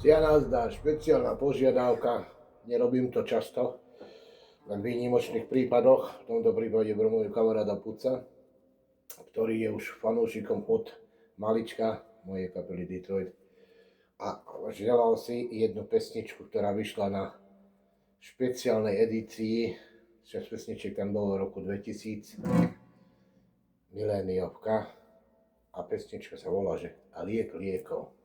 Ja nazdar, špeciálna požiadavka, nerobím to často, len v výnimočných prípadoch, v tomto prípade pre môjho kamaráda Puca, ktorý je už fanúšikom od malička mojej kapely Detroit. A želal si jednu pesničku, ktorá vyšla na špeciálnej edícii, 6 pesničiek tam bolo v roku 2000, miléniovka, a pesnička sa volá, že A liek liekov.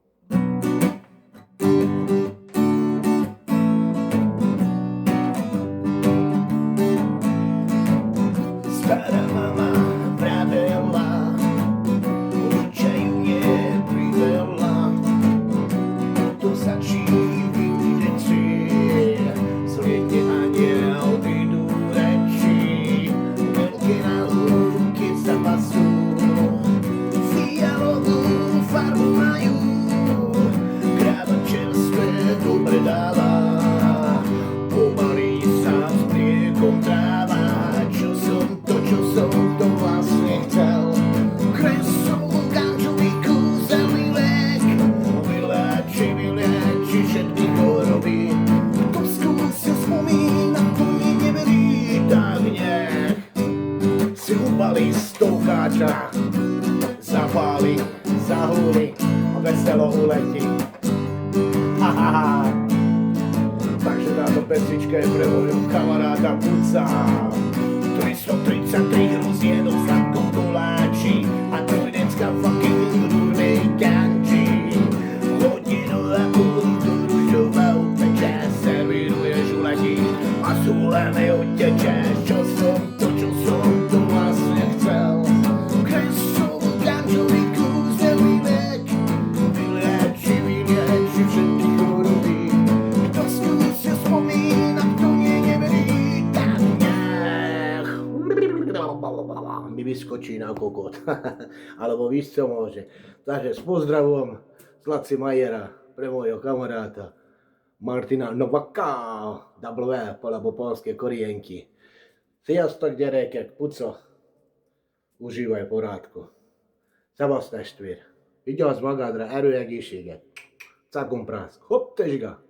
Stará mama pravela, určaju neprivela, to začí vydeci, sliedne aniel, idú reči, veľké na lúky sa pasú, fialovú farbu majú, kráva čerstvé dobre dáva, pomaly sa s mliekom tráva. Čo som to vlastne chcel, kresovú ganžoviku, zelný lek, vyleči všetky choroby. Kto skúsil spomínať, to mi neverí, tak nech si upali stoucháča, zapáli, zahúli a veselo uletí. Takže táto pesnička je pre môjho kamaráda Puca. 333 rozjedol v sladkom koláči a trojdenská fucking rúrnej ganči. Hodinu a púl do ružova upeče, servíruješ uletí a súlené odtečeš. Čo som to vlastne chcel, kresovú ganžoviku, zelný vek, vyleči všetky choroby. Kto skúsil spomínať, kto neverí, tak nech mi vyskočí na kokot. Alebo víš čo môže. Takže s pozdravom z Laci Majera pre môjho kamaráta Martina Novaka, W, alebo polské korienky. Sziasztok gyerekek, Puco, užívaj porádku. Szavasz testvér. Vigyázz magadra, erő, egészséget. Cakum prász. Hopp, tesga!